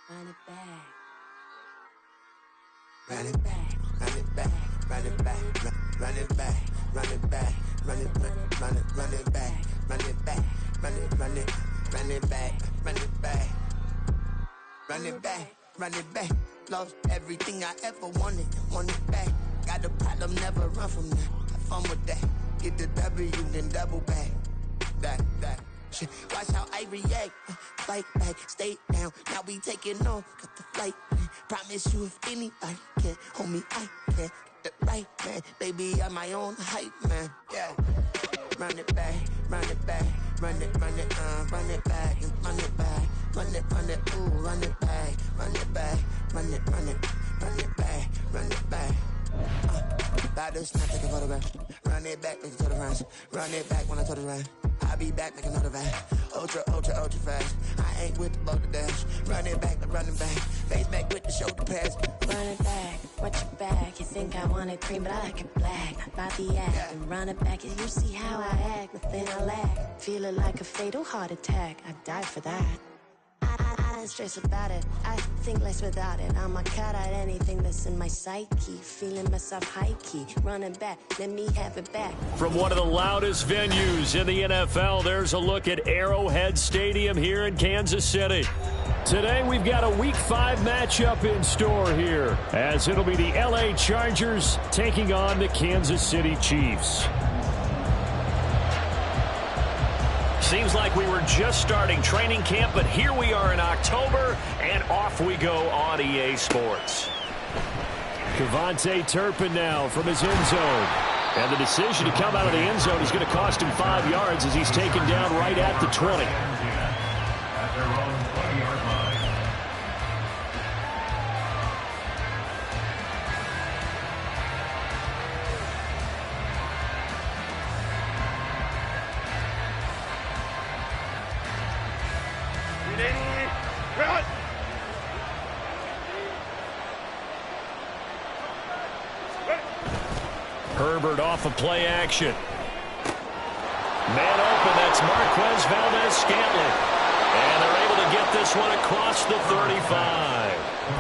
Run it back. Run it back, run it back, run it back, run it back, run it back, run it back, run it back, run it back, run it back, run it back, run it back, run it back. Lost everything I ever wanted, want it back. Got a problem, never run from that. Have fun with that. Get the W, then double back. That. Shit. Watch how I react. Fight back, stay down. Now we taking off, got the flight. Promise you if anybody can hold me, I can. Get the right man, baby, I'm my own hype man. Yeah. Run it back, run it back, run it back, run it back, run it, ooh, run it back, run it back, run it back, run it back. About to snap, take a photograph. Run it back, make it to the runs. Run it back when I told it right. I'll be back, make another back. Ultra fast. I ain't with the boulder dash. Run it back, run it back. Face back with the shoulder pads. Run it back, watch your back. You think I want it cream, but I like it black. About the act, and run it back. As you see how I act, nothing I lack. Feel it like a fatal heart attack. I'd die for that. I don't stress about it. I think less without it. I'ma cut out anything that's in my psyche. Feeling myself high key. Running back, let me have it back. From one of the loudest venues in the NFL, there's a look at Arrowhead Stadium here in Kansas City. Today we've got a Week 5 matchup in store here, as it'll be the LA Chargers taking on the Kansas City Chiefs. Seems like we were just starting training camp, but here we are in October, and off we go on EA Sports. KaVontae Turpin now from his end zone. And the decision to come out of the end zone is going to cost him 5 yards as he's taken down right at the 20. Herbert off of play action. Man open, that's Marquez Valdes-Scantling. And they're able to get this one across the 35.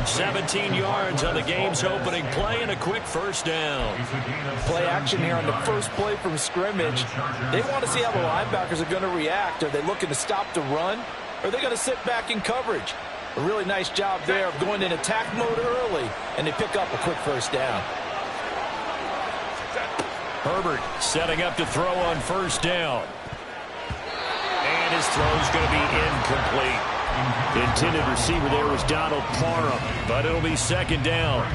17 yards on the game's opening play and a quick first down. Play action here on the first play from scrimmage. They want to see how the linebackers are going to react. Are they looking to stop the run? Or are they going to sit back in coverage? A really nice job there of going in attack mode early, and they pick up a quick first down. Herbert setting up to throw on first down. And his throw's going to be incomplete. The intended receiver there was Donald Parham, but it'll be second down.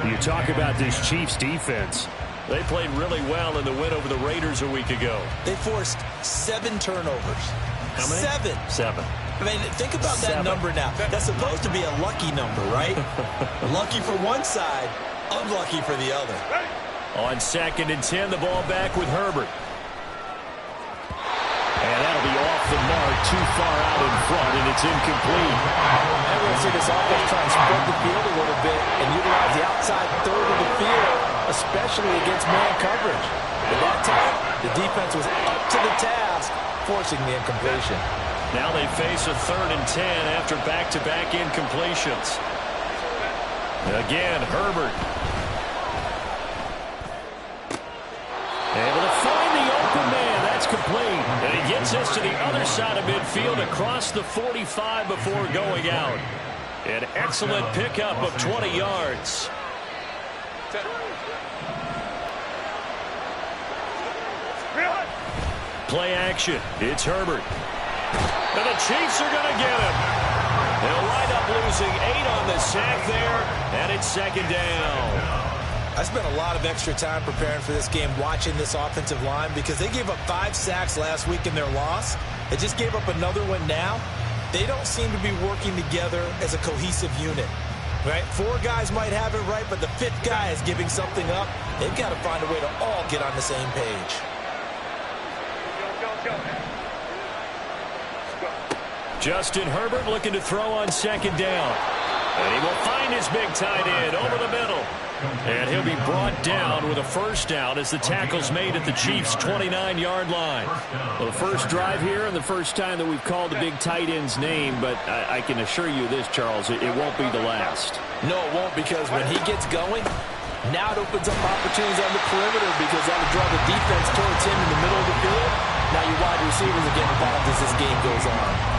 You talk about this Chiefs defense. They played really well in the win over the Raiders a week ago. They forced 7 turnovers. How many? 7. I mean, think about that number now. That's supposed to be a lucky number, right? Lucky for one side, unlucky for the other. On 2nd and 10, the ball back with Herbert. And that'll be off the mark, too far out in front, and it's incomplete. And we'll see this offense try and spread the field a little bit and utilize the outside third of the field, especially against man coverage. But that time, the defense was up to the task, forcing the incompletion. Now they face a 3rd and 10 after back-to-back incompletions. Again, Herbert. Able to find the open man. That's complete. And he gets us to the other side of midfield across the 45 before going out. An excellent pickup of 20 yards. Play action. It's Herbert. And the Chiefs are going to get him. They'll wind up losing 8 on the sack there, and it's second down. I spent a lot of extra time preparing for this game watching this offensive line because they gave up 5 sacks last week in their loss. They just gave up another one now. They don't seem to be working together as a cohesive unit. Right? 4 guys might have it right, but the 5th guy is giving something up. They've got to find a way to all get on the same page. Justin Herbert looking to throw on second down. And he will find his big tight end over the middle. And he'll be brought down with a first down as the tackle's made at the Chiefs' 29-yard line. Well, the first drive here and the first time that we've called the big tight end's name, but I can assure you this, Charles, it won't be the last. No, it won't, because when he gets going, now it opens up opportunities on the perimeter because that'll draw the defense towards him in the middle of the field. Now your wide receivers are getting involved as this game goes on.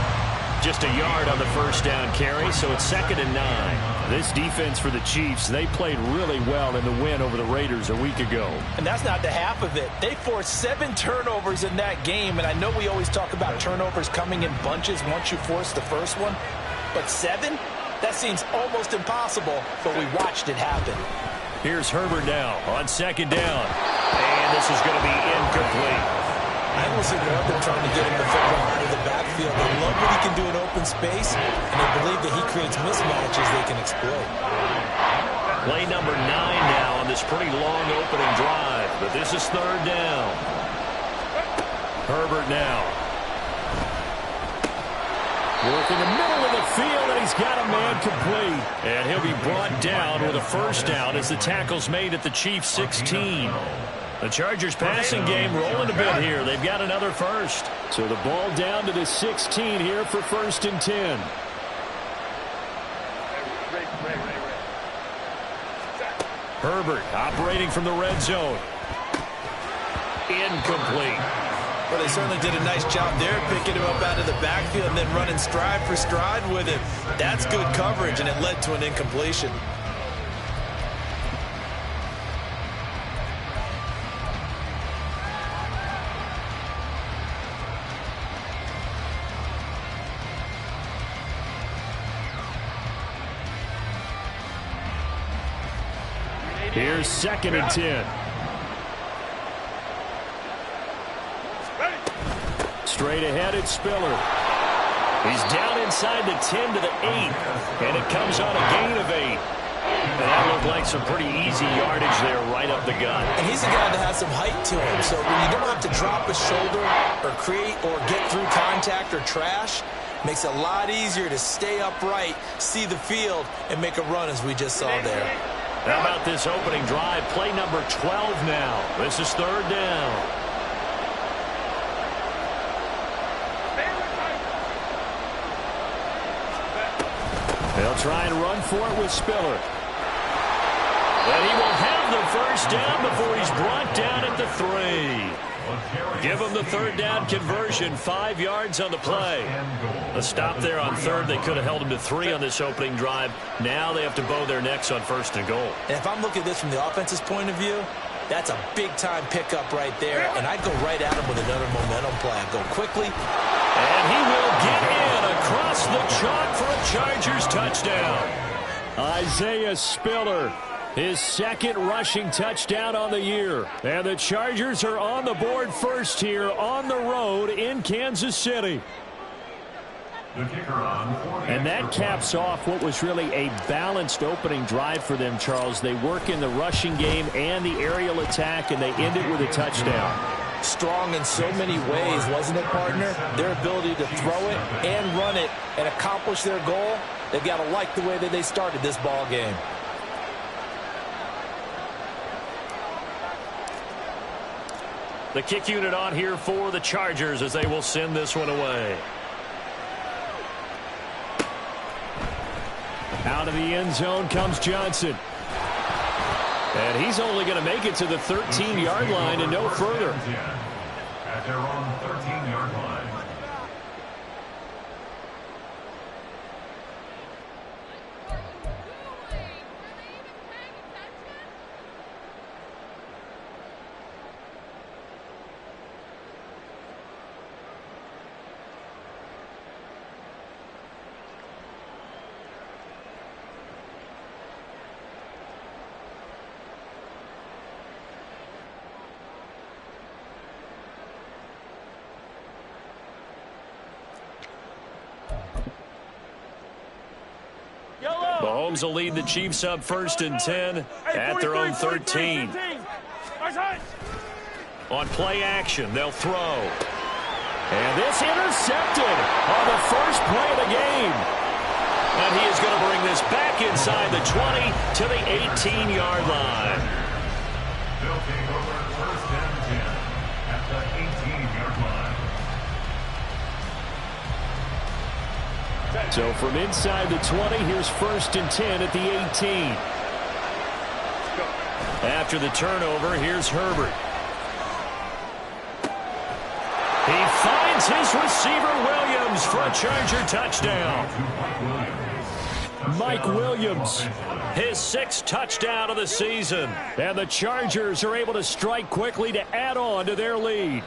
Just a yard on the first down carry, so it's 2nd and 9. This defense for the Chiefs, they played really well in the win over the Raiders a week ago. And that's not the half of it. They forced 7 turnovers in that game, and I know we always talk about turnovers coming in bunches once you force the first one, but 7? That seems almost impossible, but we watched it happen. Here's Herbert now on 2nd down, and this is going to be incomplete. I almost think they're out there trying to get him the football out of the backfield. They love what he can do in open space, and they believe that he creates mismatches they can exploit. Play number 9 now on this pretty long opening drive, but this is 3rd down. Herbert now. Work in the middle of the field, and he's got a man complete. And he'll be brought down with a first down as the tackle's made at the Chiefs' 16. The Chargers passing game rolling a bit here. They've got another first. So the ball down to the 16 here for 1st and 10. Herbert operating from the red zone. Incomplete. Well, they certainly did a nice job there, picking him up out of the backfield and then running stride for stride with him. That's good coverage, and it led to an incompletion. Here's 2nd and 10. Straight ahead, it's Spiller. He's down inside the 10 to the 8, and it comes on a gain of 8. And that looked like some pretty easy yardage there right up the gut. And he's a guy that has some height to him, so when you don't have to drop a shoulder or create or get through contact or trash, makes it a lot easier to stay upright, see the field, and make a run as we just saw there. How about this opening drive? Play number 12 now. This is 3rd down. They'll try and run for it with Spiller. And he will have the first down before he's brought down at the 3. Give him the 3rd down conversion, 5 yards on the play. A stop there on 3rd. They could have held him to 3 on this opening drive. Now they have to bow their necks on 1st and goal. And if I'm looking at this from the offense's point of view, that's a big-time pickup right there, and I'd go right at him with another momentum play. I'd go quickly. And he will get in across the chalk for a Chargers touchdown. Isaiah Spiller, his 2nd rushing touchdown on the year. And the Chargers are on the board first here on the road in Kansas City. And that caps off what was really a balanced opening drive for them, Charles. They work in the rushing game and the aerial attack, and they end it with a touchdown. Strong in so many ways, wasn't it, partner? Their ability to throw it and run it and accomplish their goal, they've got to like the way that they started this ball game. The kick unit on here for the Chargers as they will send this one away. Out of the end zone comes Johnson. And he's only going to make it to the 13-yard line and no further. At their own 13-yard line. Mahomes will lead the Chiefs up 1st and 10 at their own 13. On play action, they'll throw. And this intercepted on the first play of the game. And he is going to bring this back inside the 20 to the 18-yard line. They'll take over 1st and 10 at the 18-yard line. So from inside the 20, here's 1st and 10 at the 18. After the turnover, here's Herbert. He finds his receiver, Williams, for a Charger touchdown. Mike Williams, his 6th touchdown of the season. And the Chargers are able to strike quickly to add on to their lead.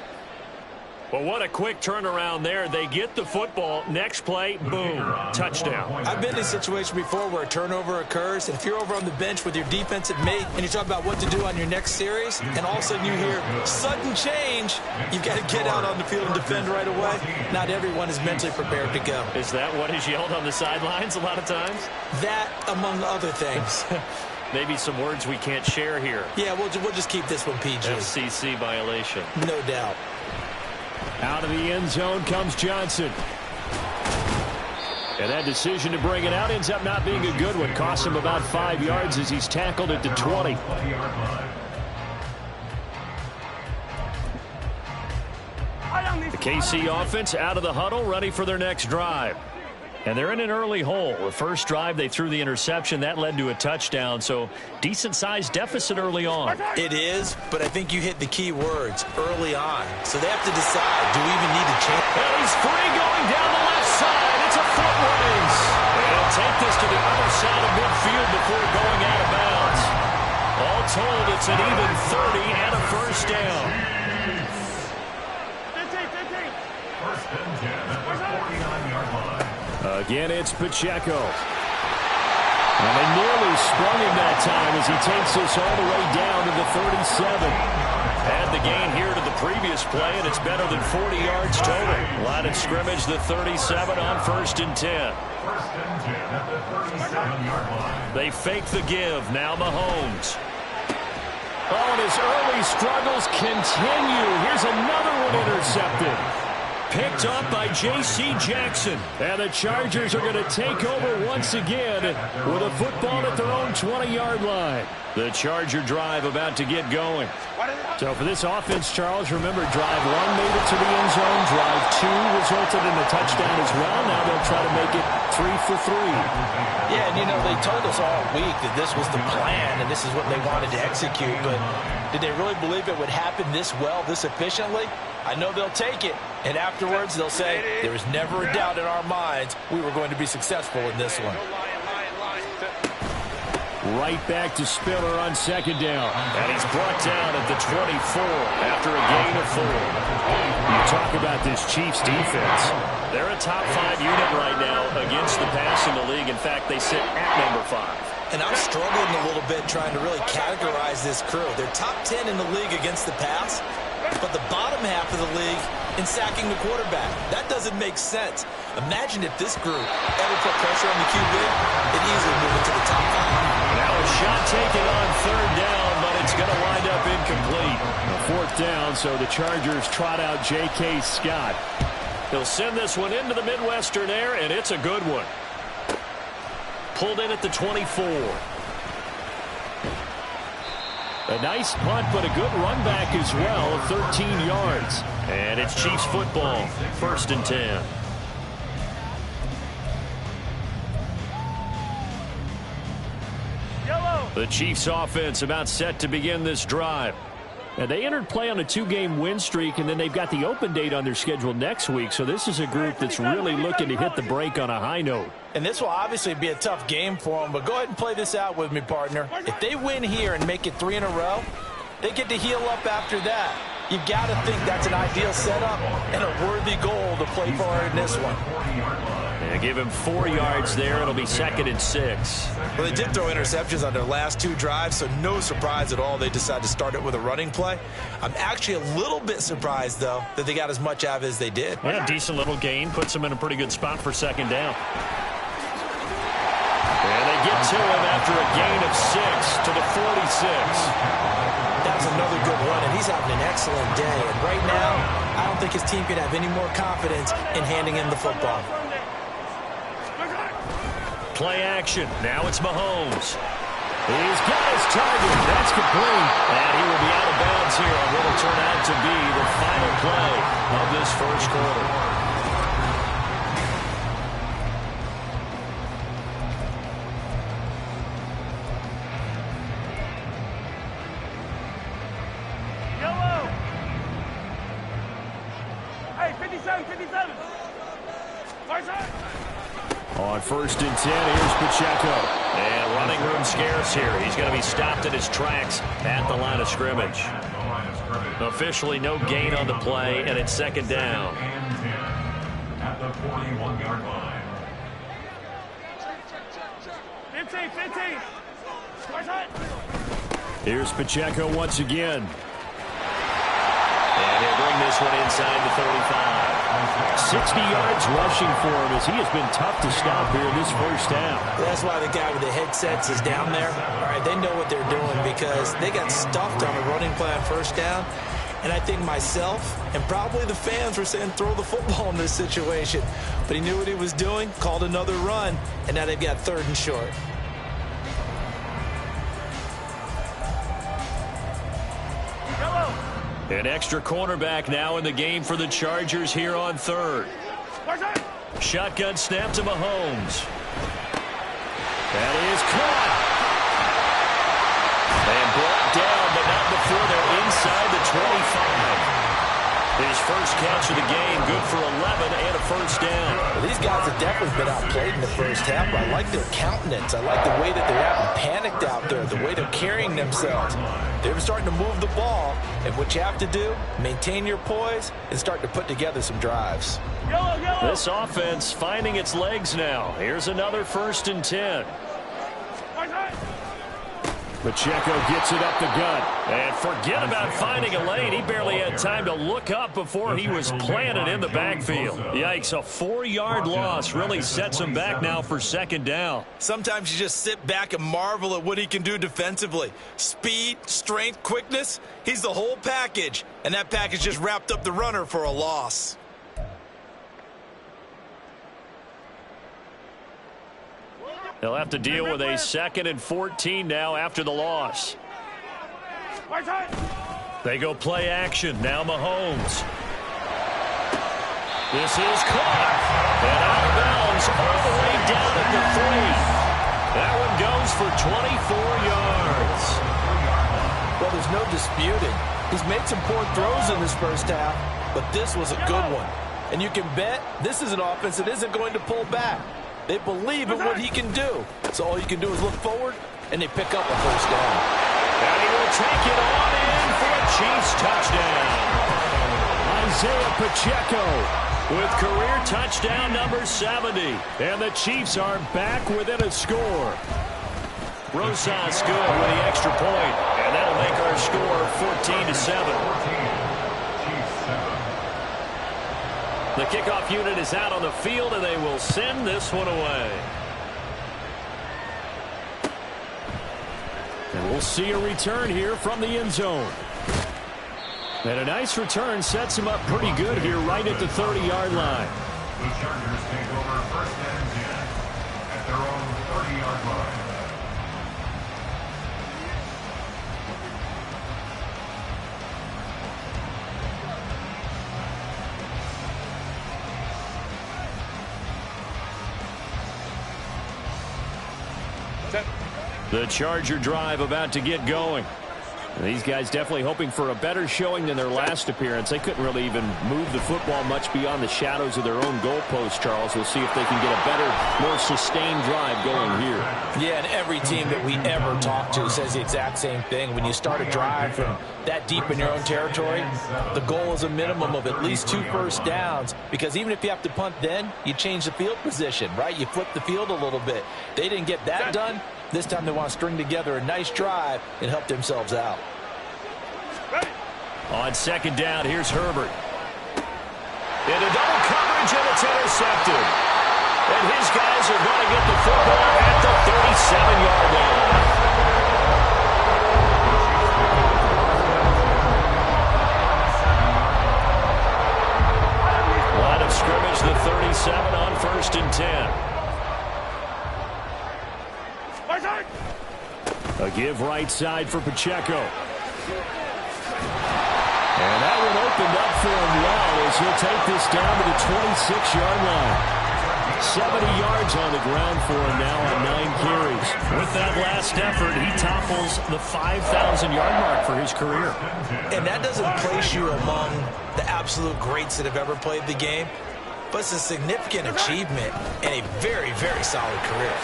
Well, what a quick turnaround there. They get the football. Next play, boom, touchdown. I've been in a situation before where a turnover occurs, and if you're over on the bench with your defensive mate and you're talking about what to do on your next series, and all of a sudden you hear sudden change, you've got to get out on the field and defend right away. Not everyone is mentally prepared to go. Is that what is yelled on the sidelines a lot of times? That, among other things. Maybe some words we can't share here. Yeah, we'll just keep this one PG. FCC violation. No doubt. Out of the end zone comes Johnson. And that decision to bring it out ends up not being a good one. Costs him about 5 yards as he's tackled at the 20. The KC offense out of the huddle, ready for their next drive. And they're in an early hole. The first drive, they threw the interception. That led to a touchdown. So decent-sized deficit early on. It is, but I think you hit the key words, early on. So they have to decide, do we even need to change? And he's free going down the left side. It's a foot race. And he'll take this to the other side of midfield before going out of bounds. All told, it's an even 30 and a first down. 1st and 10 at the 49-yard line. Again, it's Pacheco. And they nearly sprung him that time as he takes us all the way down to the 37. Add the gain here to the previous play, and it's better than 40 yards total. Line of scrimmage, the 37 on 1st and 10. 1st and 10 at the 37-yard line. They fake the give. Now Mahomes. Oh, and his early struggles continue. Here's another one intercepted. Picked up by J.C. Jackson. And the Chargers are going to take over once again with a football at their own 20-yard line. The Charger drive about to get going. So for this offense, Charles, remember, drive 1 made it to the end zone. Drive 2 resulted in a touchdown as well. Now they'll try to make it 3 for 3. Yeah, and you know, they told us all week that this was the plan and this is what they wanted to execute, but did they really believe it would happen this well, this efficiently? I know they'll take it, and afterwards they'll say, there was never a doubt in our minds we were going to be successful in this one. Right back to Spiller on 2nd down. And he's brought down at the 24 after a gain of 4. You talk about this Chiefs defense. They're a top 5 unit right now against the pass in the league. In fact, they sit at number 5. And I'm struggling a little bit trying to really categorize this crew. They're top 10 in the league against the pass, but the bottom half of the league in sacking the quarterback. That doesn't make sense. Imagine if this group ever put pressure on the QB, it easily move into the top 5. Now a shot taken on 3rd down, but it's going to wind up incomplete. A 4th down, so the Chargers trot out J.K. Scott. He'll send this one into the Midwestern air, and it's a good one. Pulled in at the 24. A nice punt, but a good run back as well of 13 yards. And it's Chiefs football, 1st and 10. The Chiefs offense about set to begin this drive. And they entered play on a 2-game win streak, and then they've got the open date on their schedule next week. So this is a group that's really looking to hit the break on a high note. And this will obviously be a tough game for them, but go ahead and play this out with me, partner. If they win here and make it 3 in a row, they get to heal up after that. You've got to think that's an ideal setup and a worthy goal to play for in this one. They give him 4 yards there. It'll be 2nd and 6. Well, they did throw interceptions on their last 2 drives, so no surprise at all they decided to start it with a running play. I'm actually a little bit surprised, though, that they got as much out of it as they did. Yeah, decent little gain. Puts them in a pretty good spot for 2nd down. And they get to him after a gain of 6 to the 46. That's another good run, and he's having an excellent day. And right now, I don't think his team can have any more confidence in handing him the football. play action. Now it's Mahomes. He's got his target. That's complete. And he will be out of bounds here on what will turn out to be the final play of this first quarter. On 1st and 10, here's Pacheco. And running room scarce here. He's going to be stopped in his tracks at the line of scrimmage. Officially no gain on the play, and it's 2nd down. At the 41-yard line. 15. Here's Pacheco once again. And he'll bring this one inside the 35. 60 yards rushing for him as he has been tough to stop here in this first half. That's why the guy with the headsets is down there. All right, they know what they're doing because they got stuffed on a running play on 1st down. And I think myself and probably the fans were saying throw the football in this situation. But he knew what he was doing, called another run, and now they've got 3rd and short. An extra cornerback now in the game for the Chargers here on 3rd. Shotgun snap to Mahomes. That is caught. And brought down, but not before they're inside the 25. His first catch of the game, good for 11 and a 1st down. Well, these guys have definitely been outplayed in the first half, but I like their countenance. I like the way that they're having panicked out there, the way they're carrying themselves. They're starting to move the ball, and what you have to do, maintain your poise and start to put together some drives. This offense finding its legs now. Here's another 1st and 10. Pacheco gets it up the gut. And forget about finding a lane. He barely had time to look up before he was planted in the backfield. Yikes, a 4-yard loss really sets him back now for 2nd down. Sometimes you just sit back and marvel at what he can do defensively. Speed, strength, quickness, he's the whole package. And that package just wrapped up the runner for a loss. They'll have to deal with a 2nd and 14 now after the loss. They go play action. Now Mahomes. This is caught. And out of bounds all the way down at the 3. That one goes for 24 yards. Well, there's no disputing. He's made some poor throws in this first half, but this was a good one. And you can bet this is an offense that isn't going to pull back. They believe in what he can do. So all you can do is look forward, and they pick up a 1st down. And he will take it on in for a Chiefs touchdown. Isaiah Pacheco with career touchdown number 70. And the Chiefs are back within a score. Rosas good with the extra point, and that'll make our score 14-7. The kickoff unit is out on the field, and they will send this one away. And we'll see a return here from the end zone. And a nice return sets him up pretty good here right at the 30-yard line. The Chargers take over 1st and 10 at their own 30-yard line. The Charger drive about to get going. And these guys definitely hoping for a better showing than their last appearance. They couldn't really even move the football much beyond the shadows of their own goalpost, Charles. We'll see if they can get a better, more sustained drive going here. Yeah, and every team that we ever talk to says the exact same thing. When you start a drive from that deep in your own territory, the goal is a minimum of at least 2 1st downs, because even if you have to punt then, you change the field position, right? You flip the field a little bit. They didn't get that done. This time they want to string together a nice drive and help themselves out. On 2nd down, here's Herbert. Into double coverage, and it's intercepted. And his guys are going to get the football at the 37-yard line. Line of scrimmage, the 37 on 1st and 10. A give right side for Pacheco. And that one opened up for him well as he'll take this down to the 26-yard line. 70 yards on the ground for him now on 9 carries. With that last effort, he topples the 5,000-yard mark for his career. And that doesn't place you among the absolute greats that have ever played the game, but it's a significant achievement and a very, very solid career.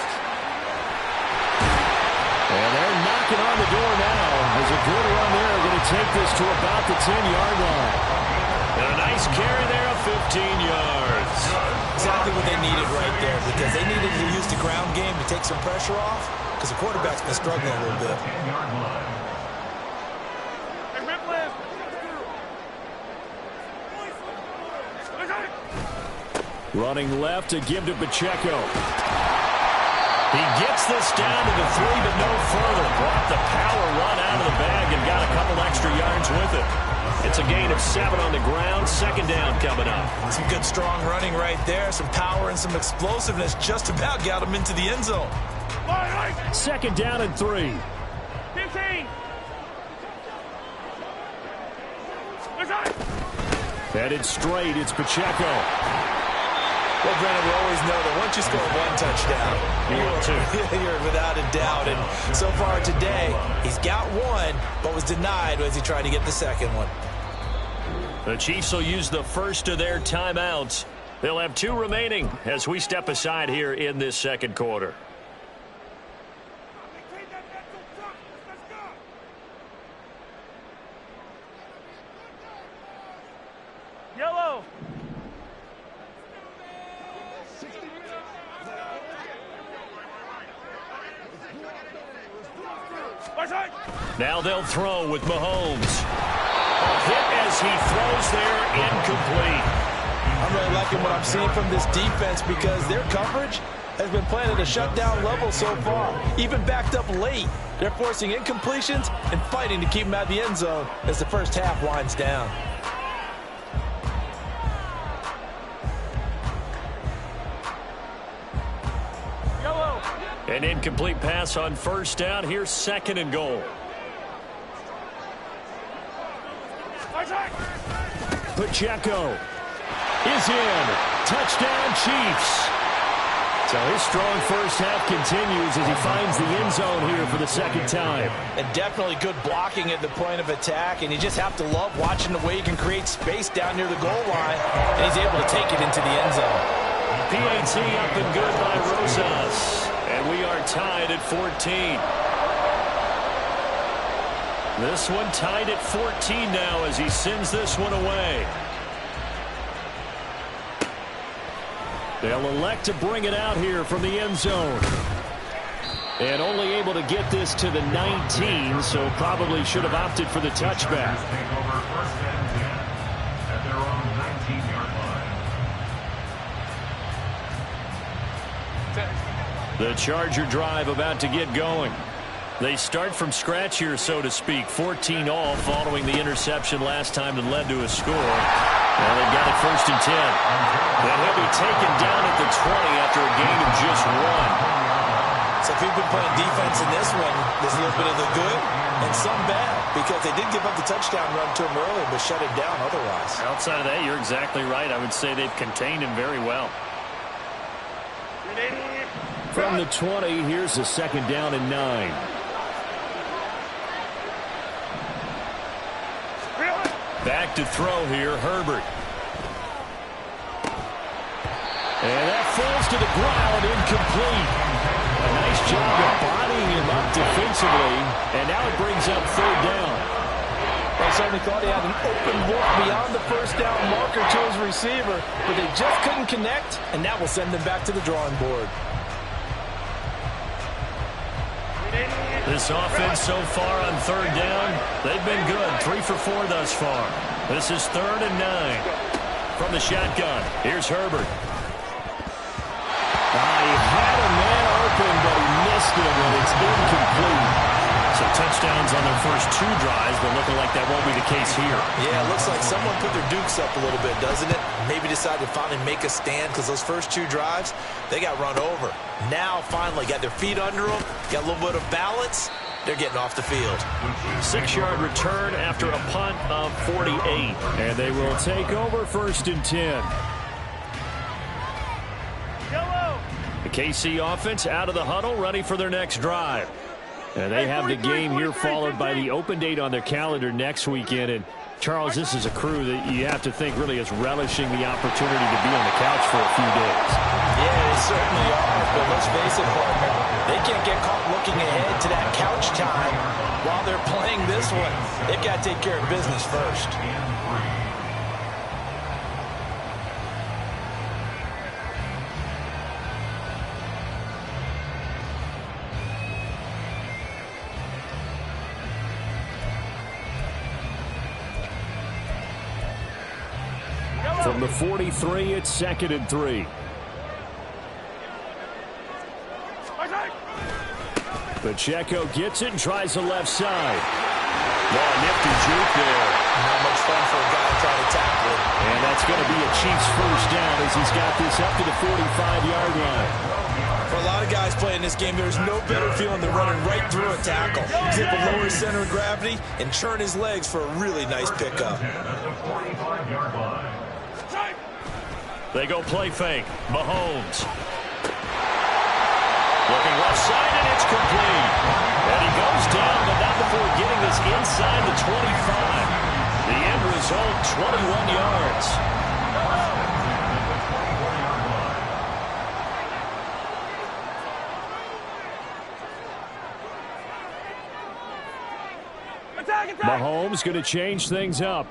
And they're knocking on the door now as a good run there going to take this to about the 10-yard line. And a nice carry there of 15 yards. Exactly what they needed right there, because they needed to use the ground game to take some pressure off, because the quarterback's been struggling a little bit. Running left to give to Pacheco. He gets this down to the 3, but no further. Brought the power run out of the bag and got a couple extra yards with it. It's a gain of 7 on the ground. Second down coming up. Some good, strong running right there. Some power and some explosiveness just about got him into the end zone. Second down and 3. 15. Headed straight, it's Pacheco. Well, Brennan, we always know that once you score 1 touchdown, you're without a doubt. And so far today, he's got 1, but was denied as he tried to get the second one. The Chiefs will use the first of their timeouts. They'll have 2 remaining as we step aside here in this second quarter. Yellow. Now they'll throw with Mahomes. A hit as he throws there, incomplete. I'm really liking what I'm seeing from this defense because their coverage has been playing at a shutdown level so far. Even backed up late, they're forcing incompletions and fighting to keep them out of the end zone as the first half winds down. An incomplete pass on first down. Here's second and goal. Pacheco is in. Touchdown, Chiefs. So his strong first half continues as he finds the end zone here for the second time. And definitely good blocking at the point of attack, and you just have to love watching the way he can create space down near the goal line, and he's able to take it into the end zone. PAT up and good by Rosas. And we are tied at 14. This one tied at 14 now as he sends this one away. They'll elect to bring it out here from the end zone. And only able to get this to the 19, so probably should have opted for the touchback. Take over first and 10 at their own 19-yard line. The Charger drive about to get going. They start from scratch here, so to speak. 14 all following the interception last time that led to a score. Well, they've got it first and 10. Then he'll be taken down at the 20 after a gain of just 1. So if you've been playing defense in this one, there's a little bit of the good and some bad, because they did give up the touchdown run to him earlier, but shut it down otherwise. Outside of that, you're exactly right. I would say they've contained him very well. From the 20, here's a second down and 9. Back to throw here, Herbert. And that falls to the ground, incomplete. A nice job of bodying him up defensively, and now it brings up third down. They certainly thought he had an open look beyond the first down marker to his receiver, but they just couldn't connect, and that will send them back to the drawing board. This offense so far on third down, they've been good. 3 for 4 thus far. This is 3rd and 9. From the shotgun, here's Herbert. He had a man open, but he missed him, and it's incomplete. So touchdowns on their first 2 drives, but looking like that won't be the case here. Yeah, it looks like someone put their dukes up a little bit, doesn't it? Maybe decided to finally make a stand because those first 2 drives, they got run over. Now, finally, got their feet under them, got a little bit of balance. They're getting off the field. 6-yard return after a punt of 48. And they will take over 1st and 10. The KC offense out of the huddle, ready for their next drive. And they have the game here followed by the open date on their calendar next weekend. And, Charles, this is a crew that you have to think really is relishing the opportunity to be on the couch for a few days. Yeah, they certainly are. But let's face it, partner, they can't get caught looking ahead to that couch time while they're playing this one. They've got to take care of business first. From the 43, it's 2nd and 3. Pacheco gets it and tries the left side. Nifty juke there. Not much fun for a guy trying to tackle it. And that's going to be a Chiefs first down as he's got this up to the 45-yard line. For a lot of guys playing this game, there's no better feeling than running right through a tackle. He's able to lower his center of gravity and churn his legs for a really nice pickup. They go play fake. Mahomes. Looking left side, and it's complete. And he goes down, but not before getting this inside the 25. The end result, 21 yards. Mahomes going to change things up.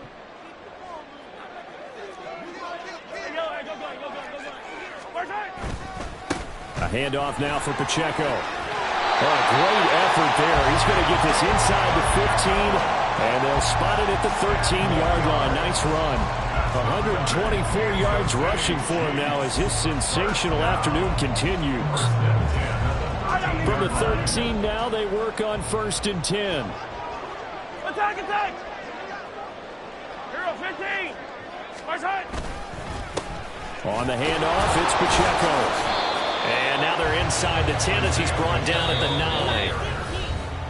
A handoff now for Pacheco. Oh, a great effort there. He's going to get this inside the 15, and they'll spot it at the 13-yard line. Nice run. 124 yards rushing for him now as his sensational afternoon continues. From the 13 now, they work on 1st and 10. Attack, attack! Hero 15! On the handoff, it's Pacheco. And now they're inside the 10 as he's brought down at the 9.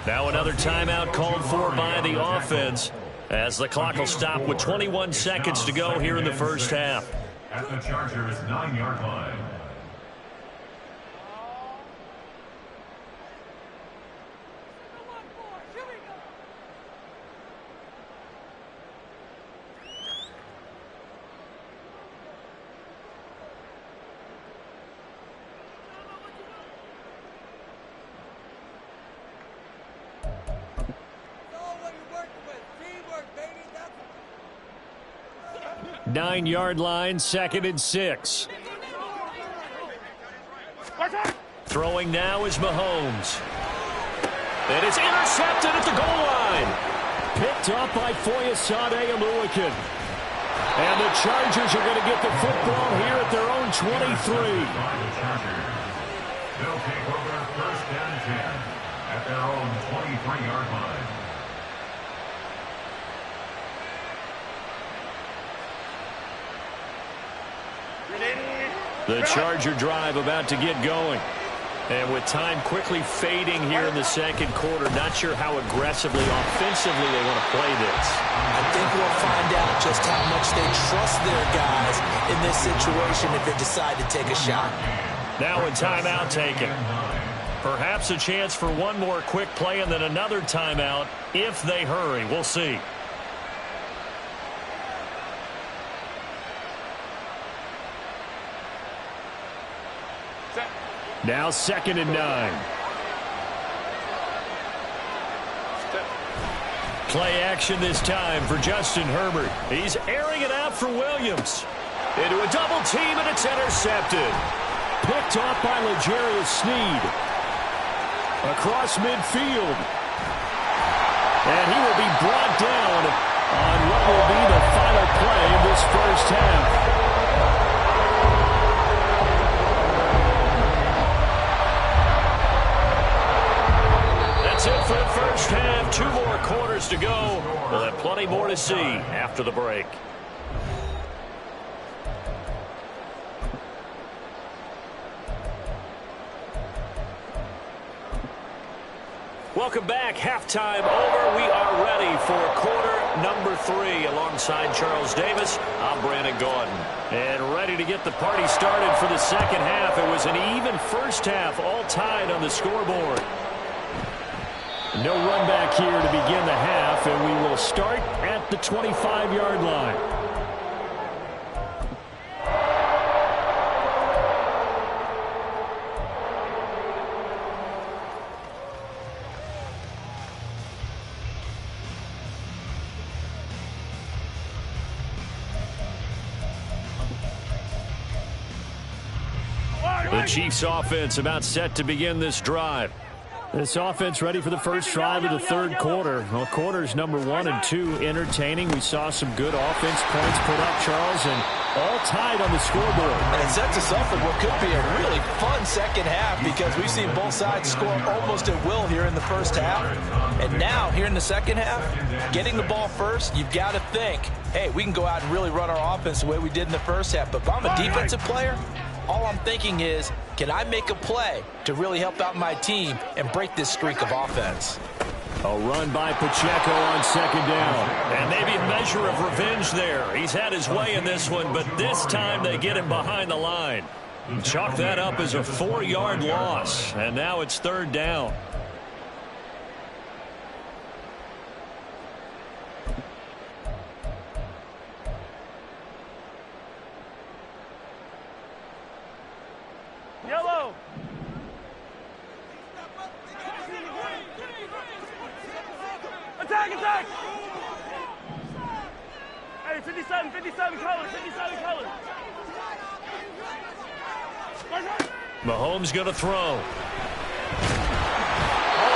Now another timeout called for by the offense as the clock will stop with 21 seconds to go here in the first half. At the Chargers' 9-yard line. Nine-yard line, 2nd and 6. Throwing now is Mahomes. And it's intercepted at the goal line. Picked up by Foyesade Oluokun. And the Chargers are going to get the football here at their own 23. They'll take over 1st and 10 at their own 23-yard line. The Charger drive about to get going. And with time quickly fading here in the second quarter, not sure how aggressively, offensively they want to play this. I think we'll find out just how much they trust their guys in this situation if they decide to take a shot. Now a timeout taken. Perhaps a chance for one more quick play and then another timeout if they hurry. We'll see. Now 2nd and 9. Play action this time for Justin Herbert. He's airing it out for Williams. Into a double team, and it's intercepted. Picked off by L'Jarius Sneed. Across midfield. And he will be brought down on what will be the final play of this first half. That's it for the first half. quarters to go. We'll have plenty more to see after the break. Welcome back. Halftime over. We are ready for quarter number 3. Alongside Charles Davis, I'm Brandon Gaudin. And ready to get the party started for the second half. It was an even first half, all tied on the scoreboard. No run back here to begin the half, and we will start at the 25-yard line. The Chiefs offense about set to begin this drive. This offense ready for the first drive of the third quarter. Well, quarters number 1 and 2 entertaining. We saw some good offense points put up, Charles, and all tied on the scoreboard. And it sets us up for what could be a really fun second half because we've seen both sides score almost at will here in the first half. And now, here in the second half, getting the ball first, you've got to think, hey, we can go out and really run our offense the way we did in the first half. But if I'm a defensive player, all I'm thinking is, can I make a play to really help out my team and break this streak of offense? A run by Pacheco on second down. And maybe a measure of revenge there. He's had his way in this one, but this time they get him behind the line. Chalk that up as a 4-yard loss. And now it's third down. Yellow. Attack, attack. Hey, 57 colors, 57 colors. Mahomes going to throw. Oh,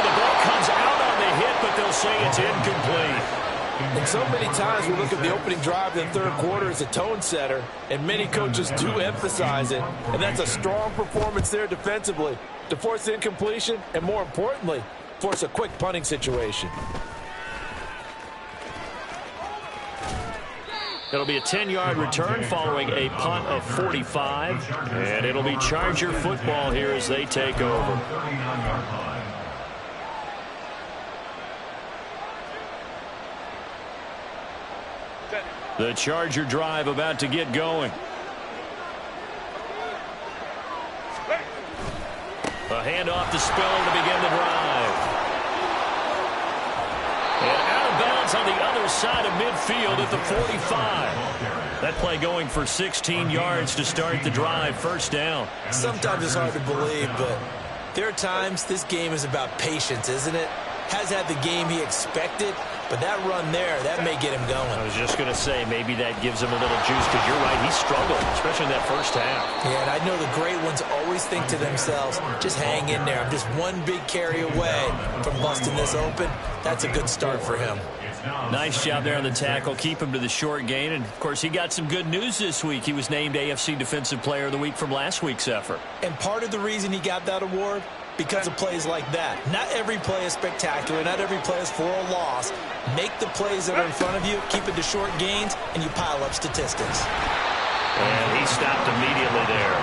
the ball comes out on the hit, but they'll say it's incomplete. And so many times we look at the opening drive in the third quarter as a tone setter, and many coaches do emphasize it. And that's a strong performance there defensively to force incompletion and, more importantly, force a quick punting situation. It'll be a 10-yard return following a punt of 45. And it'll be Charger football here as they take over. The Charger drive about to get going. A handoff to Spiller to begin the drive. And out of bounds on the other side of midfield at the 45. That play going for 16 yards to start the drive. First down. Sometimes it's hard to believe, but there are times this game is about patience, isn't it? Has had the game he expected, but that run there, that may get him going. I was just going to say, maybe that gives him a little juice, because you're right, he struggled, especially in that first half. Yeah, and I know the great ones always think to themselves, just hang in there. I'm just one big carry away from busting this open. That's a good start for him. Nice job there on the tackle. Keep him to the short gain. And, of course, he got some good news this week. He was named AFC Defensive Player of the Week from last week's effort. And part of the reason he got that award, because of plays like that. Not every play is spectacular. Not every play is for a loss. Make the plays that are in front of you, keep it to short gains, and you pile up statistics. And he stopped immediately there.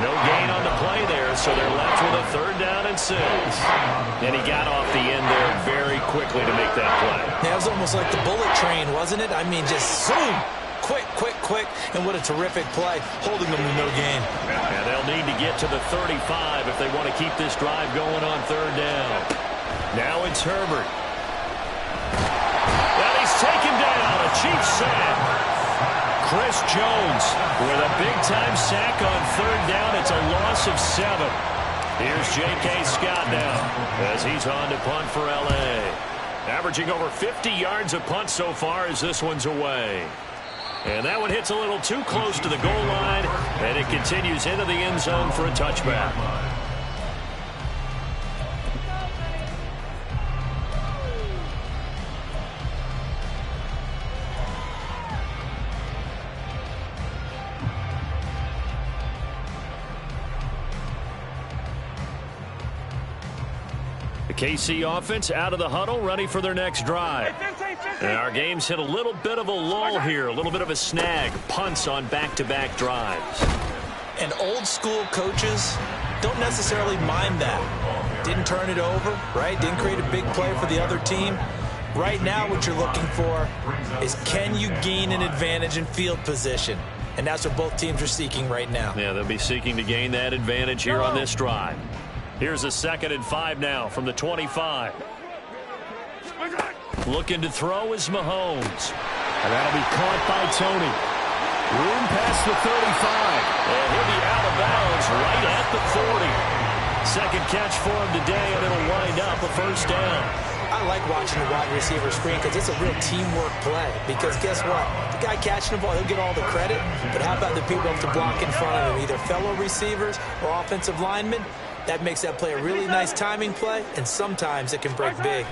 No gain on the play there, so they're left with a third down and 6. And he got off the end there very quickly to make that play. That was almost like the bullet train, wasn't it? I mean, just zoom. Quick, and what a terrific play, holding them to no gain. And they'll need to get to the 35 if they want to keep this drive going on third down. Now it's Herbert. And he's taken down, a Chiefs sack. Chris Jones with a big-time sack on third down. It's a loss of 7. Here's J.K. Scott now as he's on to punt for L.A. Averaging over 50 yards a punt so far as this one's away. And that one hits a little too close to the goal line, and it continues into the end zone for a touchback. The KC offense out of the huddle, ready for their next drive. And our game's hit a little bit of a lull here, a little bit of a snag. Punts on back-to-back drives. And old school coaches don't necessarily mind that. Didn't turn it over, right? Didn't create a big play for the other team. Right now what you're looking for is, can you gain an advantage in field position? And that's what both teams are seeking right now. Yeah, they'll be seeking to gain that advantage here on this drive. Here's a 2nd and 5 now from the 25. Looking to throw is Mahomes. And that'll be caught by Tony. Room past the 35. And he'll be out of bounds right at the 40. Second catch for him today, and it'll wind up a first down. I like watching the wide receiver screen because it's a real teamwork play. Because guess what? The guy catching the ball, he'll get all the credit. But how about the people up to block in front of him, either fellow receivers or offensive linemen? That makes that play a really nice timing play, and sometimes it can break big.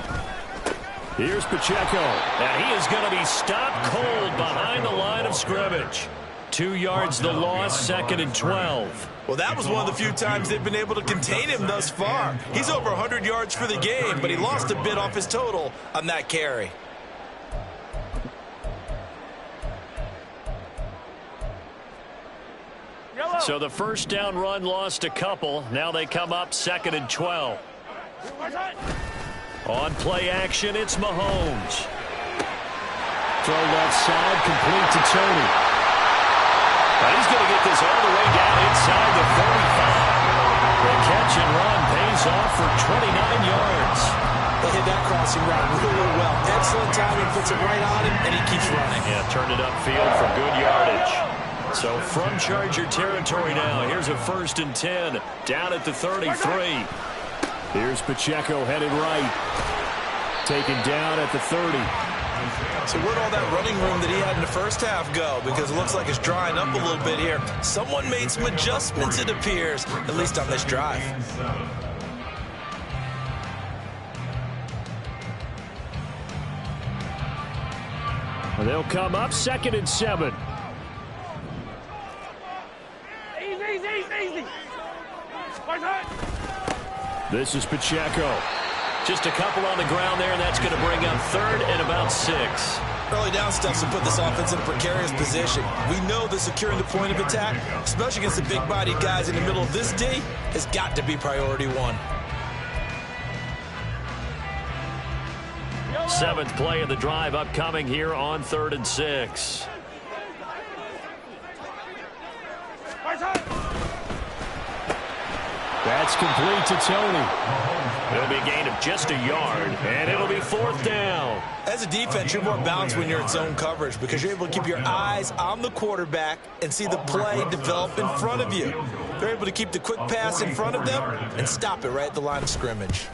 Here's Pacheco. And he is going to be stopped cold behind the line of scrimmage. 2 yards the loss, 2nd and 12. Well, that was one of the few times they've been able to contain him thus far. He's over 100 yards for the game, but he lost a bit off his total on that carry. So the first down run lost a couple. Now they come up 2nd and 12. On play action, it's Mahomes. Throw left side, complete to Tony. But he's going to get this all the way down inside the 35. The catch and run pays off for 29 yards. They hit that crossing route really well. Excellent timing, puts it right on him, and he keeps running. Yeah, turned it upfield for good yardage. So from Charger territory now, here's a 1st and 10 down at the 33. Here's Pacheco headed right. Taken down at the 30. So where'd all that running room that he had in the first half go? Because it looks like it's drying up a little bit here. Someone made some adjustments, it appears, at least on this drive. They'll come up 2nd and 7. Easy. This is Pacheco. Just a couple on the ground there, and that's going to bring up 3rd and about 6. Early down stuff to put this offense in a precarious position. We know that securing the point of attack, especially against the big-bodied guys in the middle of this D, has got to be priority 1. 7th play of the drive upcoming here on 3rd and 6. That's complete to Tony. It'll be a gain of just a yard, and it'll be 4th down. As a defense, you're more balanced when you're in zone coverage because you're able to keep your eyes on the quarterback and see the play develop in front of you. They're able to keep the quick pass in front of them and stop it right at the line of scrimmage.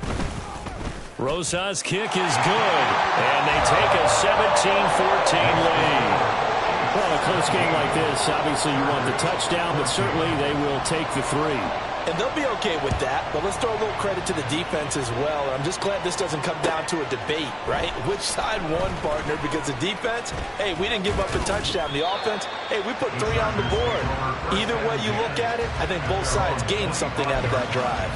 Rosa's kick is good, and they take a 17-14 lead. Well, a close game like this, obviously you want the touchdown, but certainly they will take the 3. And they'll be okay with that, but let's throw a little credit to the defense as well. I'm just glad this doesn't come down to a debate, right? Which side won, partner? Because the defense, hey, we didn't give up a touchdown. The offense, hey, we put 3 on the board. Either way you look at it, I think both sides gained something out of that drive.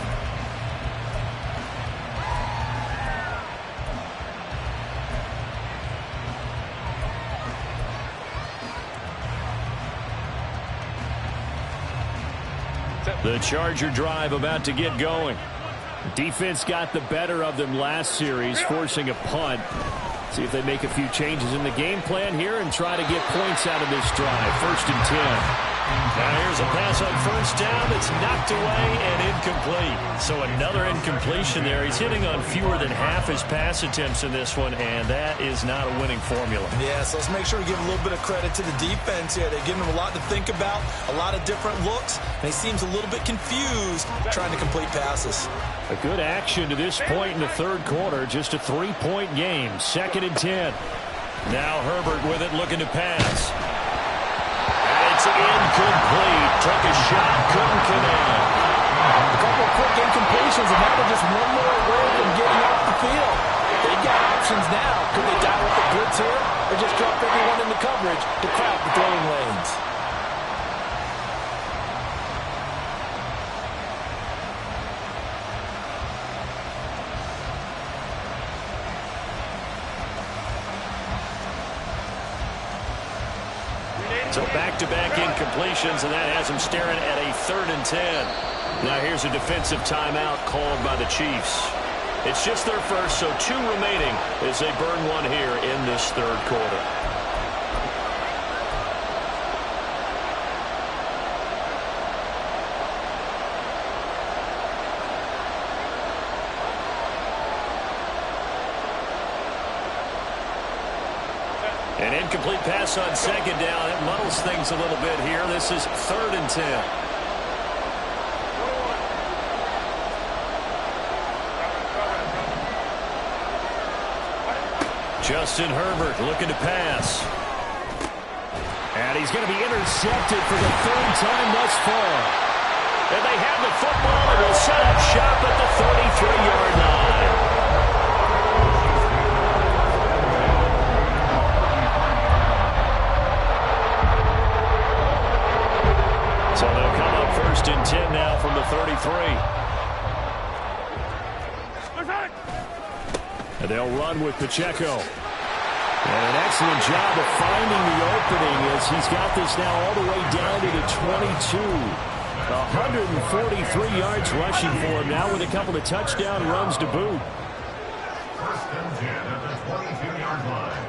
The Charger drive about to get going. Defense got the better of them last series, forcing a punt. See if they make a few changes in the game plan here and try to get points out of this drive. 1st and 10. Now here's a pass on 1st down that's knocked away and incomplete. So another incompletion there. He's hitting on fewer than half his pass attempts in this one, and that is not a winning formula. Yeah, so let's make sure we give a little bit of credit to the defense here. They're giving him a lot to think about, a lot of different looks, and he seems a little bit confused trying to complete passes. A good action to this point in the 3rd quarter. Just a 3-point game. 2nd and 10. Now Herbert with it, looking to pass. It's incomplete. Took a shot, couldn't connect. A couple of quick incompletions, and now they're just one more away from getting off the field. They've got options now. Could they dial up the blitz here, or just drop everyone in the coverage to crowd the throwing lanes? So back-to-back incompletions, and that has them staring at a 3rd and 10. Now here's a defensive timeout called by the Chiefs. It's just their first, so 2 remaining as they burn one here in this 3rd quarter. An incomplete pass on 2nd down. It muddles things a little bit here. This is 3rd and 10. Justin Herbert looking to pass. And he's going to be intercepted for the 3rd time thus far. And they have the football and will set up shop at the 33-yard line. So they'll come up 1st and 10 now from the 33. And they'll run with Pacheco. And an excellent job of finding the opening as he's got this now all the way down to the 22. 143 yards rushing for him now with a couple of touchdown runs to boot. 1st and 10 at the 22-yard line.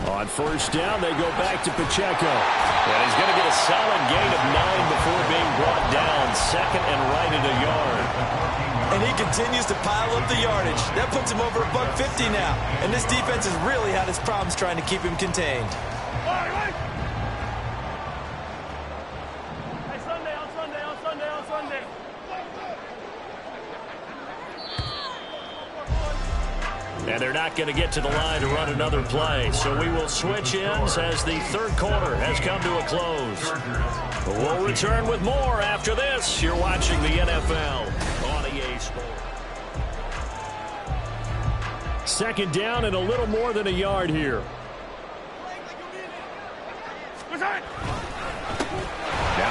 On 1st down, they go back to Pacheco. And he's going to get a solid gain of 9 before being brought down. 2nd and right at a yard. And he continues to pile up the yardage. That puts him over $150 now. And this defense has really had its problems trying to keep him contained. Hey, Sunday, on Sunday, on Sunday, on Sunday. And they're not going to get to the line to run another play. So we will switch ends as the 3rd quarter has come to a close. We'll return with more after this. You're watching the NFL on EA Sports. 2nd down and a little more than a yard here. Now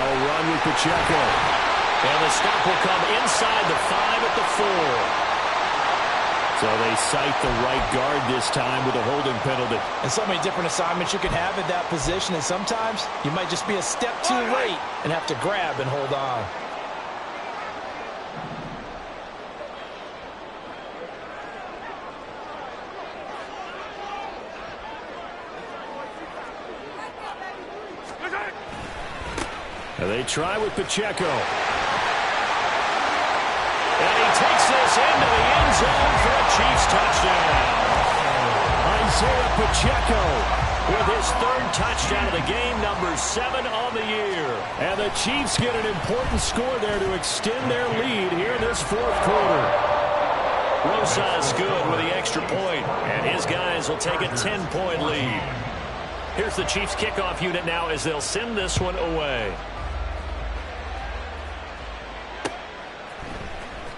a run with Pacheco. And the stop will come inside the 5 at the 4. So they cite the right guard this time with a holding penalty. And so many different assignments you can have at that position, and sometimes you might just be a step too late and have to grab and hold on. And they try with Pacheco. And he takes this into the end zone for a Chiefs touchdown. Isaiah Pacheco with his 3rd touchdown of the game, number 7 on the year. And the Chiefs get an important score there to extend their lead here in this 4th quarter. Rosas good with the extra point, and his guys will take a 10-point lead. Here's the Chiefs kickoff unit now as they'll send this one away.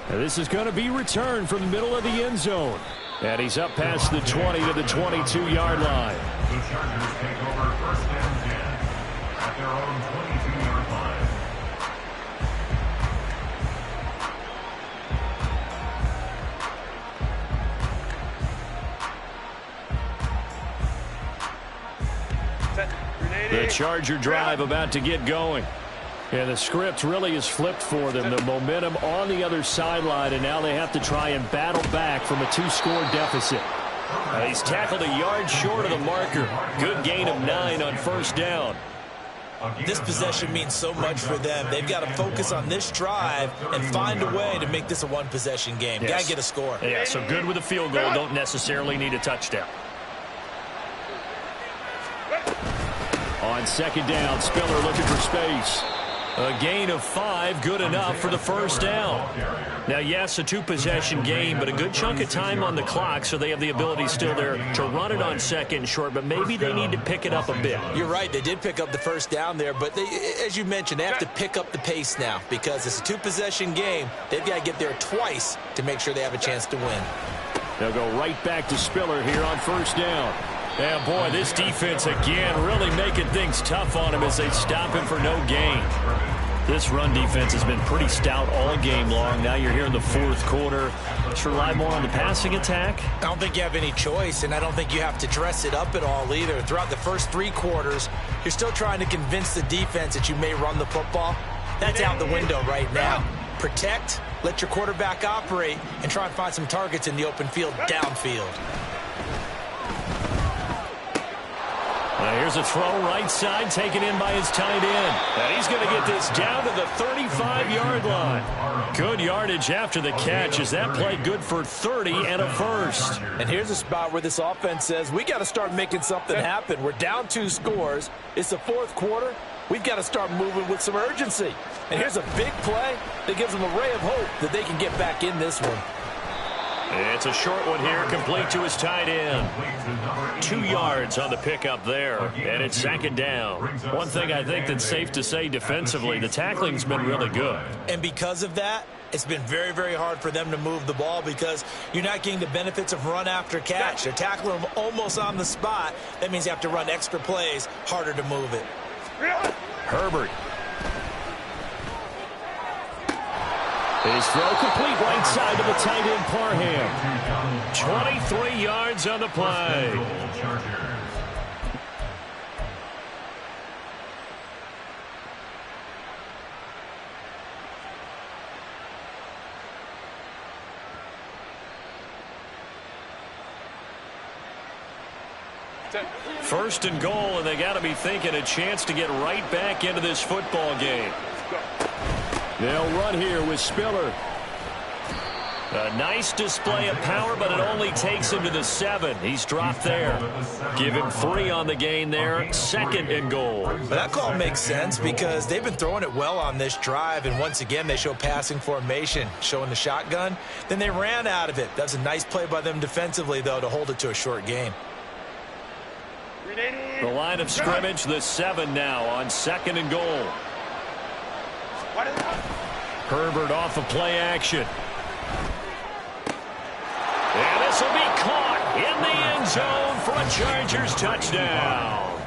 And this is going to be returned from the middle of the end zone. And he's up past the 20 to the 22-yard line. The Chargers take over 1st and 10 at their own 22-yard line. The Charger drive about to get going. And the script really is flipped for them. The momentum on the other sideline, and now they have to try and battle back from a 2-score deficit. He's tackled a yard short of the marker. Good gain of 9 on 1st down. This possession means so much for them. They've got to focus on this drive and find a way to make this a one-possession game. Yes. Got to get a score. Yeah, so good with a field goal. Don't necessarily need a touchdown. On 2nd down, Spiller looking for space. A gain of 5, good enough for the 1st down. Now, yes, a 2-possession game, but a good chunk of time on the clock, so they have the ability still there to run it on 2nd and short, but maybe they need to pick it up a bit. You're right. They did pick up the 1st down there, but as you mentioned, they have to pick up the pace now because it's a 2-possession game. They've got to get there twice to make sure they have a chance to win. They'll go right back to Spiller here on 1st down. Yeah, boy, this defense again really making things tough on him as they stop him for no gain. This run defense has been pretty stout all game long. Now you're here in the fourth quarter. Should rely more on the passing attack? I don't think you have any choice, and I don't think you have to dress it up at all either. Throughout the first 3 quarters, you're still trying to convince the defense that you may run the football. That's out the window right now. Protect, let your quarterback operate, and try and find some targets in the open field downfield. Here's a throw right side taken in by his tight end. And he's going to get this down to the 35-yard line. Good yardage after the catch. Is that play good for 30 and a first? And here's a spot where this offense says, we got to start making something happen. We're down 2 scores. It's the fourth quarter. We've got to start moving with some urgency. And here's a big play that gives them a ray of hope that they can get back in this one. It's a short one here, complete to his tight end. 2 yards on the pickup there, and it's second down. One thing I think that's safe to say defensively, the tackling's been really good. And because of that, it's been very, very hard for them to move the ball because you're not getting the benefits of run after catch. They're tackling them almost on the spot. That means you have to run extra plays, harder to move it. Herbert. His throw complete right side to the tight end, Parham. 23 yards on the play. First and goal, and they got to be thinking a chance to get right back into this football game. They'll run here with Spiller. A nice display of power, but it only takes him to the 7. He's dropped there. Give him 3 on the gain there. Second and goal. But that call makes sense because they've been throwing it well on this drive, and once again they show passing formation, showing the shotgun. Then they ran out of it. That's a nice play by them defensively, though, to hold it to a short gain. The line of scrimmage, the 7 now on second and goal. Herbert off of play action. And this will be caught in the end zone for a Chargers touchdown.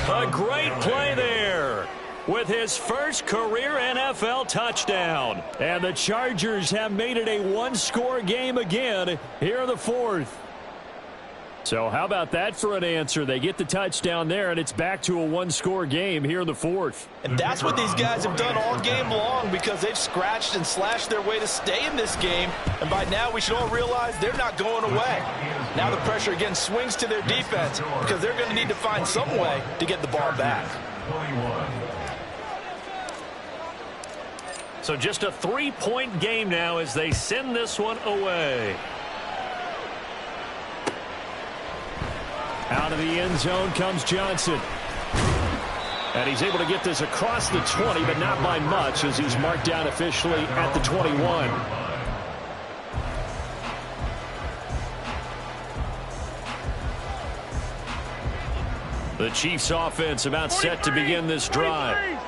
A great play there with his first career NFL touchdown. And the Chargers have made it a 1-score game again here in the fourth. So how about that for an answer? They get the touchdown there, and it's back to a 1-score game here in the fourth. And that's what these guys have done all game long because they've scratched and slashed their way to stay in this game. And by now, we should all realize they're not going away. Now the pressure again swings to their defense because they're going to need to find some way to get the ball back. So just a 3-point game now as they send this one away. Out of the end zone comes Johnson. And he's able to get this across the 20, but not by much as he's marked down officially at the 21. The Chiefs offense about set to begin this drive.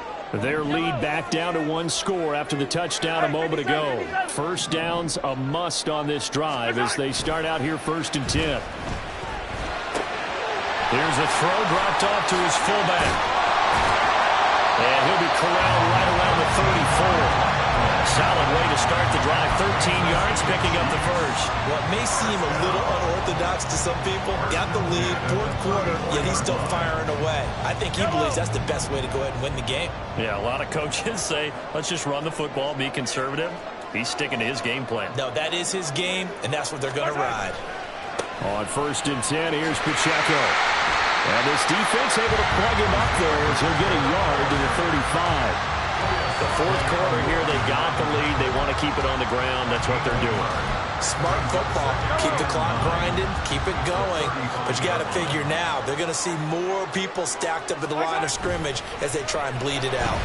Their lead back down to 1 score after the touchdown a moment ago. First down's a must on this drive as they start out here 1st and 10. Here's a throw dropped off to his fullback. And he'll be corralled right around the 34. Solid way to start the drive. 13 yards, picking up the first. What may seem a little unorthodox to some people, got the lead, 4th quarter, yet he's still firing away. I think he believes that's the best way to go ahead and win the game. Yeah, a lot of coaches say, let's just run the football, be conservative. He's sticking to his game plan. No, that is his game, and that's what they're going to ride. On 1st and 10, here's Pacheco. And this defense able to plug him up there as he'll get a yard to the 35. The 4th quarter here, they got the lead. They want to keep it on the ground. That's what they're doing. Smart football. Keep the clock grinding. Keep it going. But you got to figure now, they're going to see more people stacked up at the line of scrimmage as they try and bleed it out.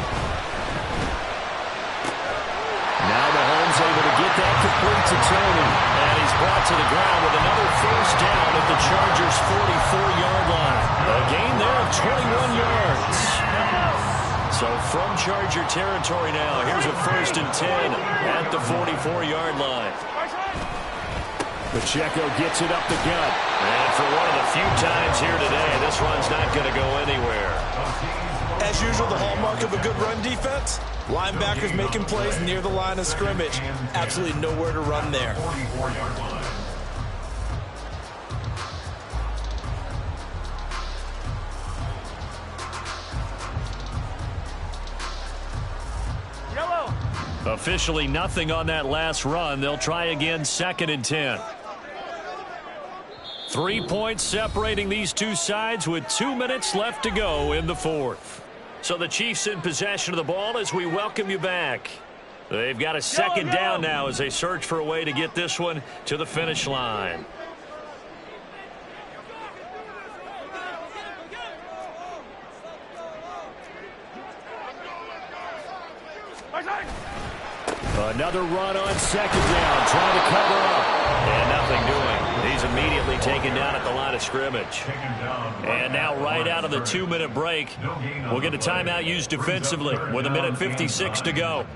Now Mahomes able to get that complete to Tony. And he's brought to the ground with another first down at the Chargers' 44-yard line. A gain there of 21 yards. So from Charger territory now, here's a 1st and 10 at the 44-yard line. Pacheco gets it up the gut. And for one of the few times here today, this run's not going to go anywhere. As as usual, the hallmark of a good run defense. Linebackers making plays near the line of scrimmage. Absolutely nowhere to run there. 44-yard line. Yellow. Officially nothing on that last run. They'll try again, 2nd and 10. 3 points separating these two sides with 2 minutes left to go in the fourth. So the Chiefs in possession of the ball as we welcome you back. They've got a second down now as they search for a way to get this one to the finish line. Another run on 2nd down, trying to cover up. And nothing doing. He's immediately taken down at the line of scrimmage. And now right out of the 2-minute break, we'll get a timeout used defensively with 1:56 to go.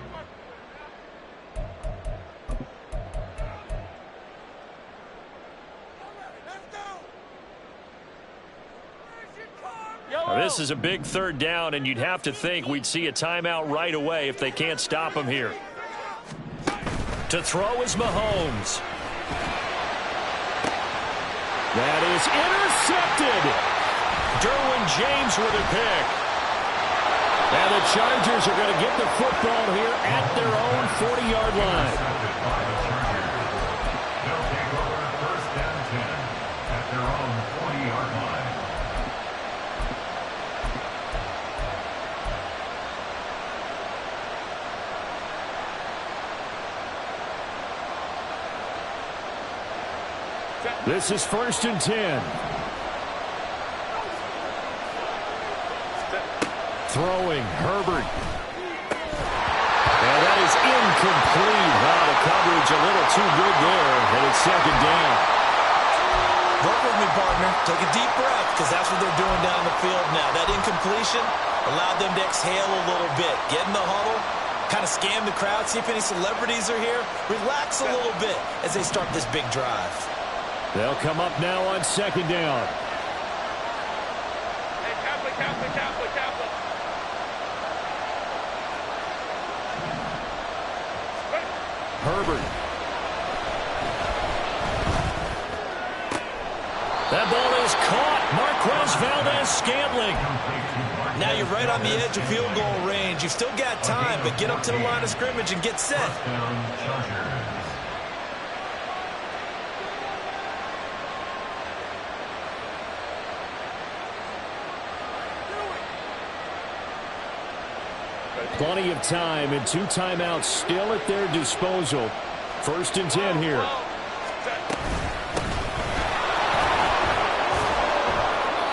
Now, this is a big 3rd down, and you'd have to think we'd see a timeout right away if they can't stop him here. To throw is Mahomes. That is intercepted. Derwin James with a pick. And the Chargers are going to get the football here at their own 40-yard line. They'll take over 1st and 10 at their own 40-yard line. This is 1st and 10. Throwing, Herbert. And that is incomplete. Wow, the coverage a little too good there, and it's 2nd down. Work with me, partner. Take a deep breath, because that's what they're doing down the field now. That incompletion allowed them to exhale a little bit. Get in the huddle, kind of scan the crowd, see if any celebrities are here. Relax a little bit as they start this big drive. They'll come up now on 2nd down. Hey, Kaplan. Herbert. That ball is caught. Marquez Valdes-Scantling. Now you're right on the edge of field goal range. You've still got time, but get up to the line of scrimmage and get set. Plenty of time and 2 timeouts still at their disposal. 1st and 10 here.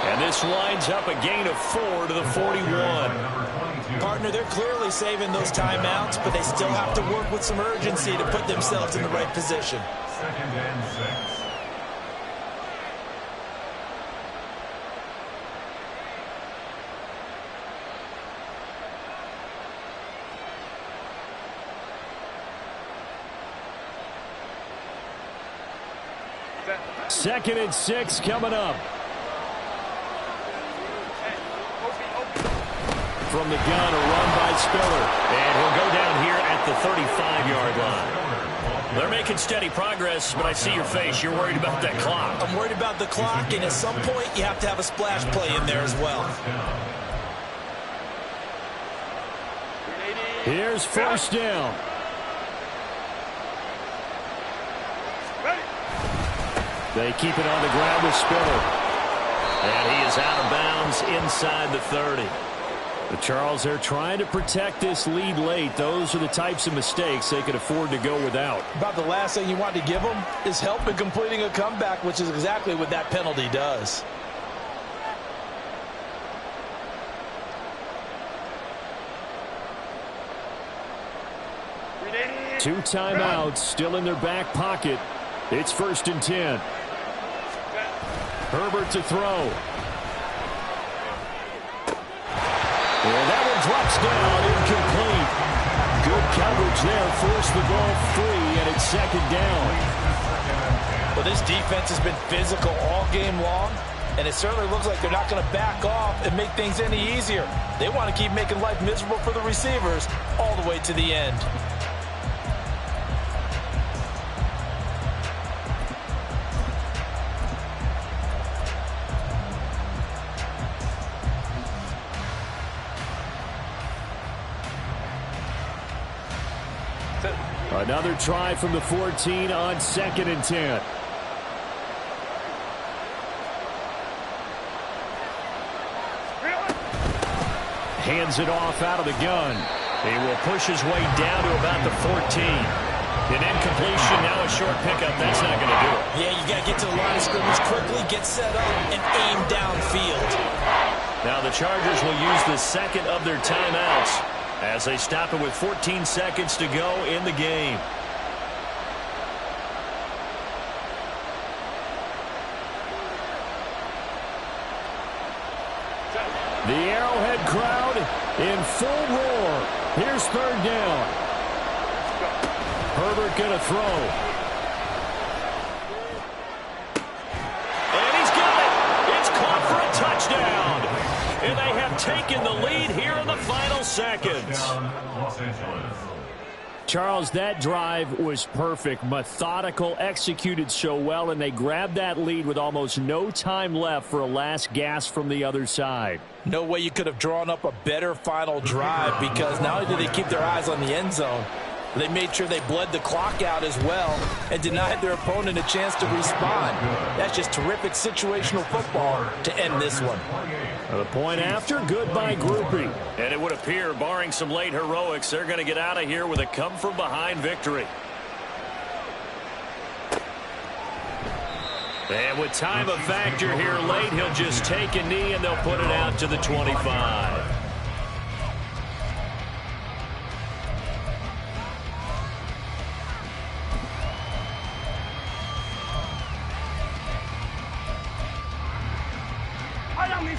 And this winds up a gain of 4 to the 41. Partner, they're clearly saving those timeouts, but they still have to work with some urgency to put themselves in the right position. 2nd and 6. Second and 6 coming up. From the gun, a run by Spiller. And he'll go down here at the 35-yard line. They're making steady progress, but I see your face. You're worried about that clock. I'm worried about the clock, and at some point you have to have a splash play in there as well. Here's 1st down. They keep it on the ground with Spiller. And he is out of bounds inside the 30. The Charles, they're trying to protect this lead late. Those are the types of mistakes they could afford to go without. About the last thing you want to give them is help in completing a comeback, which is exactly what that penalty does. Two timeouts still in their back pocket. It's 1st and 10. Herbert to throw. And that one drops down, incomplete. Good coverage there, forced the ball free, and it's 2nd down. Well, this defense has been physical all game long, and it certainly looks like they're not going to back off and make things any easier. They want to keep making life miserable for the receivers all the way to the end. Another try from the 14 on 2nd and 10. Hands it off out of the gun. He will push his way down to about the 14. An incompletion, now a short pickup. That's not going to do it. Yeah, you got to get to the line of scrimmage quickly, get set up, and aim downfield. Now the Chargers will use the second of their timeouts as they stop it with 14 seconds to go in the game. The Arrowhead crowd in full roar. Here's 3rd down. Herbert going to throw. And he's got it. It's caught for a touchdown. And they have taken the lead here in the final seconds. Charles, that drive was perfect, methodical, executed so well, and they grabbed that lead with almost no time left for a last gasp from the other side. No way you could have drawn up a better final drive, because not only did they keep their eyes on the end zone, they made sure they bled the clock out as well and denied their opponent a chance to respond. That's just terrific situational football to end this one. The point after, good by Groupie. And it would appear, barring some late heroics, they're going to get out of here with a come-from-behind victory. And with time a factor here late, he'll just take a knee and they'll put it out to the 25.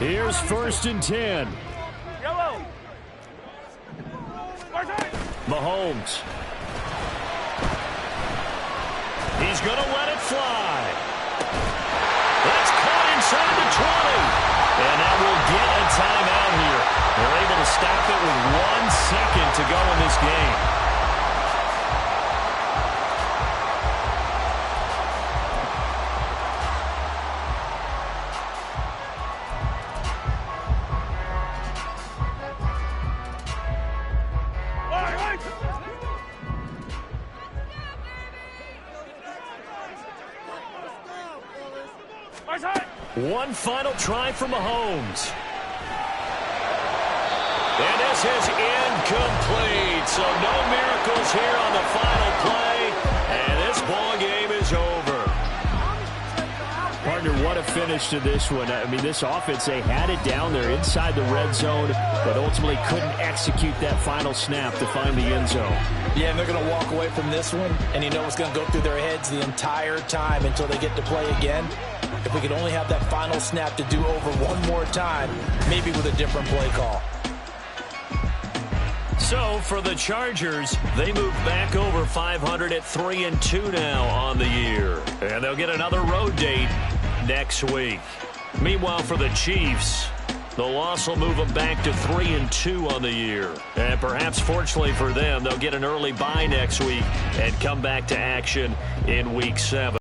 Here's 1st and 10. Mahomes. He's going to let it fly. That's caught inside the 20. And that will get a timeout here. They're able to stop it with 1 second to go in this game. One final try from Mahomes. And this is incomplete. So no miracles here on the final play. And this ball game is over. Partner, what a finish to this one. I mean, this offense, they had it down there inside the red zone, but ultimately couldn't execute that final snap to find the end zone. Yeah, and they're going to walk away from this one, and you know what's going to go through their heads the entire time until they get to play again. If we could only have that final snap to do over one more time, maybe with a different play call. So for the Chargers, they move back over 500 at 3-2 now on the year. And they'll get another road date next week. Meanwhile, for the Chiefs, the loss will move them back to 3-2 on the year. And perhaps fortunately for them, they'll get an early bye next week and come back to action in Week 7.